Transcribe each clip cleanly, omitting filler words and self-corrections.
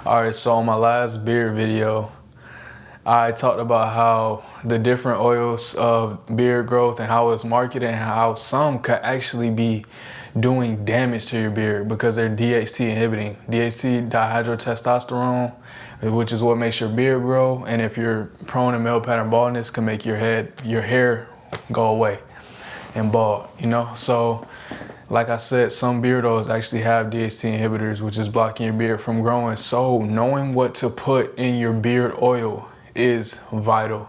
Alright, so on my last beard video, I talked about how the different oils of beard growth and how it's marketed and how some could actually be doing damage to your beard because they're DHT inhibiting. DHT, dihydrotestosterone, which is what makes your beard grow, and if you're prone to male pattern baldness, can make your hair go away and bald, you know? So like I said, some beard oils actually have DHT inhibitors, which is blocking your beard from growing. So knowing what to put in your beard oil is vital.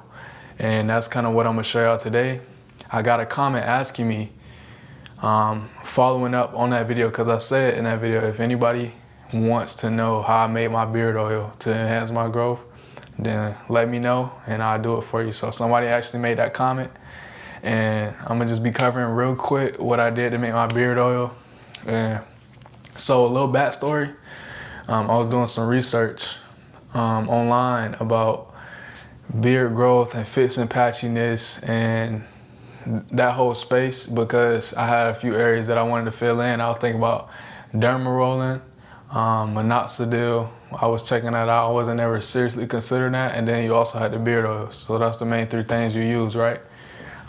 And that's kind of what I'm gonna show y'all today. I got a comment asking me, following up on that video, because I said in that video, if anybody wants to know how I made my beard oil to enhance my growth, then let me know and I'll do it for you. So somebody actually made that comment. And I'm gonna just be covering real quick what I did to make my beard oil. And so a little backstory, I was doing some research online about beard growth and fits and patchiness and that whole space, because I had a few areas that I wanted to fill in. I was thinking about derma rolling, minoxidil. I was checking that out. I wasn't ever seriously considering that. And then you also had the beard oil. So that's the main three things you use, right?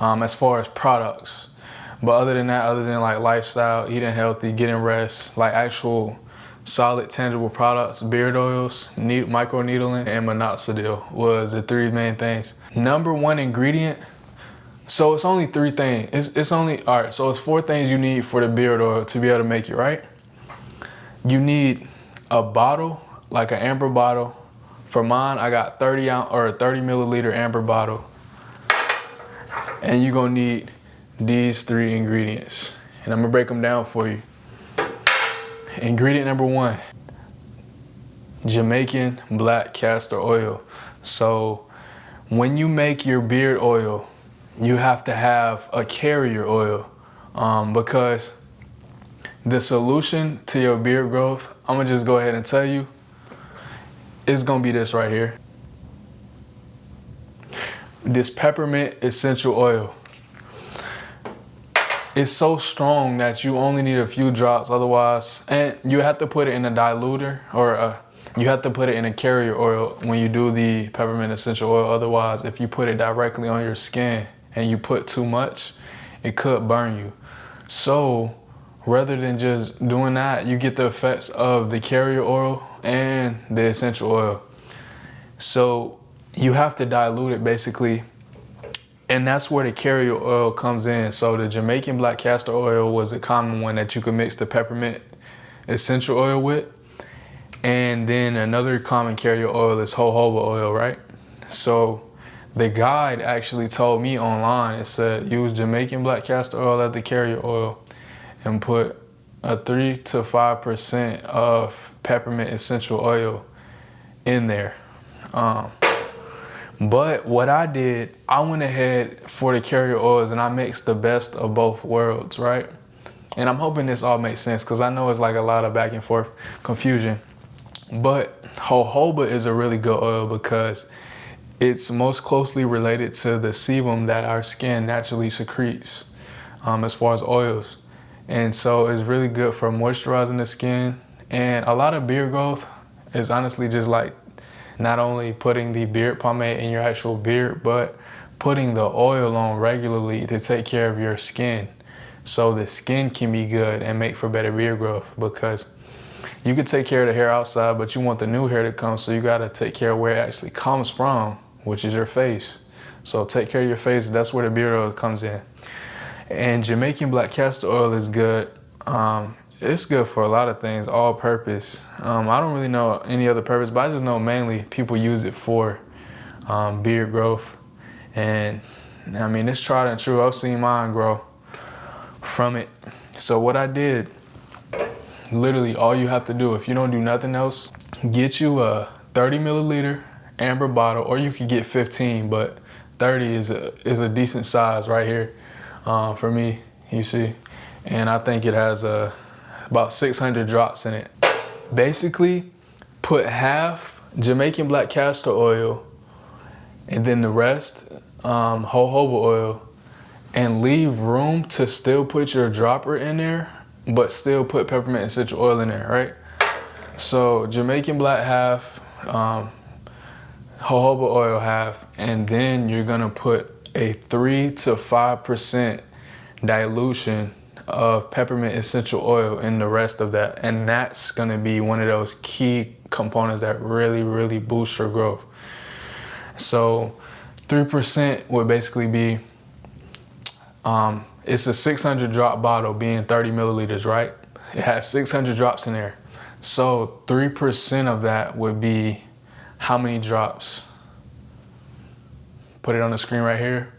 As far as products. But other than that, other than like lifestyle, eating healthy, getting rest, like actual solid tangible products, beard oils, micro needling, and minoxidil was the three main things. Number one ingredient, so it's only three things. It's only, all right, so it's four things you need for the beard oil to be able to make it, right? You need a bottle, like an amber bottle. For mine, I got 30 ounce or a 30 milliliter amber bottle. And you're gonna need these three ingredients. And I'm gonna break them down for you. Ingredient number one, Jamaican black castor oil. So when you make your beard oil, you have to have a carrier oil because the solution to your beard growth, I'm gonna just go ahead and tell you, it's gonna be this right here. This peppermint essential oil. It's so strong that you only need a few drops, otherwise, and you have to put it in a diluter, or you have to put it in a carrier oil when you do the peppermint essential oil. Otherwise, if you put it directly on your skin and you put too much, it could burn you. So rather than just doing that, you get the effects of the carrier oil and the essential oil. So you have to dilute it basically, and that's where the carrier oil comes in. So the Jamaican black castor oil was a common one that you could mix the peppermint essential oil with. And then another common carrier oil is jojoba oil, right? So the guide actually told me online, it said use Jamaican black castor oil as the carrier oil and put a 3 to 5% of peppermint essential oil in there. But what I did, I went ahead for the carrier oils and I mixed the best of both worlds, right? And I'm hoping this all makes sense because I know it's like a lot of back and forth confusion. But jojoba is a really good oil because it's most closely related to the sebum that our skin naturally secretes as far as oils. And so it's really good for moisturizing the skin. And a lot of beard growth is honestly just like not only putting the beard pomade in your actual beard, but putting the oil on regularly to take care of your skin. So the skin can be good and make for better beard growth, because you can take care of the hair outside, but you want the new hair to come. So you gotta take care of where it actually comes from, which is your face. So take care of your face, that's where the beard oil comes in. And Jamaican black castor oil is good. It's good for a lot of things, all purpose. I don't really know any other purpose, but I just know mainly people use it for beard growth. And I mean, it's tried and true. I've seen mine grow from it. So what I did, literally all you have to do, if you don't do nothing else, get you a 30 milliliter amber bottle, or you could get 15, but 30 is a decent size right here for me, you see. And I think it has about 600 drops in it. Basically, put half Jamaican black castor oil and then the rest jojoba oil, and leave room to still put your dropper in there, but still put peppermint essential oil in there, right? So Jamaican black half, jojoba oil half, and then you're gonna put a 3 to 5% dilution of peppermint essential oil in the rest of that. And that's gonna be one of those key components that really boost your growth. So 3% would basically be, it's a 600 drop bottle being 30 milliliters, right? It has 600 drops in there. So 3% of that would be how many drops? Put it on the screen right here.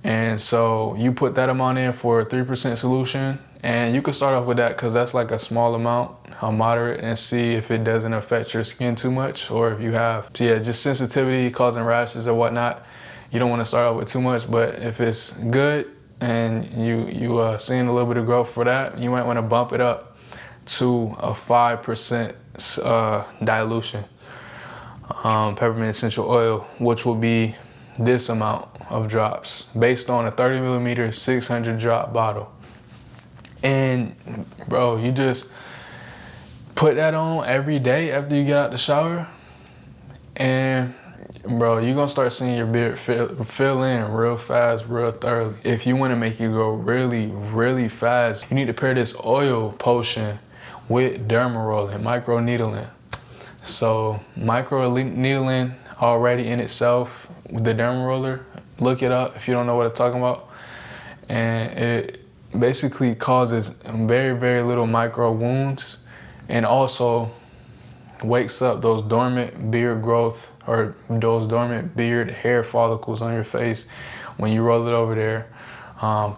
And so you put that amount in for a 3% solution, and you can start off with that because that's like a small amount, a moderate, and see if it doesn't affect your skin too much, or if you have, just sensitivity causing rashes or whatnot. You don't want to start off with too much, but if it's good and you seeing a little bit of growth for that, you might want to bump it up to a 5% dilution. Peppermint essential oil, which will be this amount of drops based on a 30 milliliter 600 drop bottle. And bro, you just put that on every day after you get out the shower, and bro, you're gonna start seeing your beard fill in real fast, real thoroughly. If you want to make it grow really fast, you need to pair this oil potion with derma rolling, micro needling. So micro needling already in itself, the derma roller, look it up if you don't know what I'm talking about. And it basically causes very little micro wounds, and also wakes up those dormant beard growth or those dormant beard hair follicles on your face when you roll it over there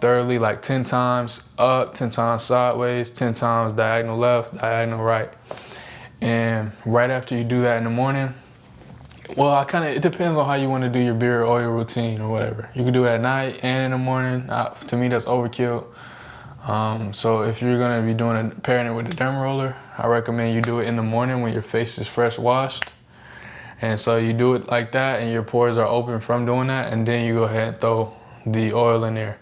thoroughly, like 10 times up, 10 times sideways, 10 times diagonal left, diagonal right. And right after you do that in the morning, well, it depends on how you want to do your beard oil routine or whatever. You can do it at night and in the morning. To me, that's overkill. So if you're gonna be pairing it with the derma roller, I recommend you do it in the morning when your face is fresh washed. And so you do it like that, and your pores are open from doing that, and then you go ahead and throw the oil in there.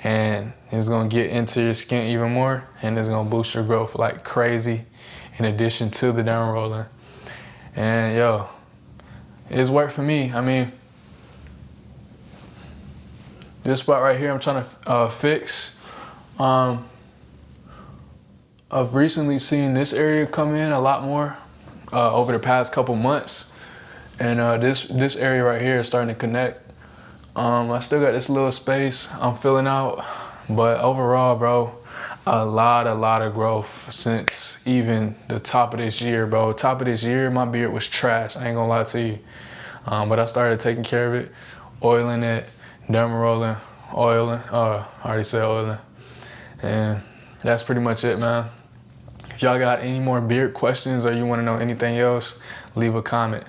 And it's gonna get into your skin even more, and it's gonna boost your growth like crazy, in addition to the derma roller. And yo, it's worked for me. I mean, this spot right here I'm trying to fix. I've recently seen this area come in a lot more over the past couple months, and this area right here is starting to connect. I still got this little space I'm filling out, but overall, bro, a lot of growth since even the top of this year, bro. Top of this year, my beard was trash. I ain't gonna lie to you. But I started taking care of it, oiling it, derma rolling, oiling, I already said oiling. And that's pretty much it, man. If y'all got any more beard questions or you wanna know anything else, leave a comment.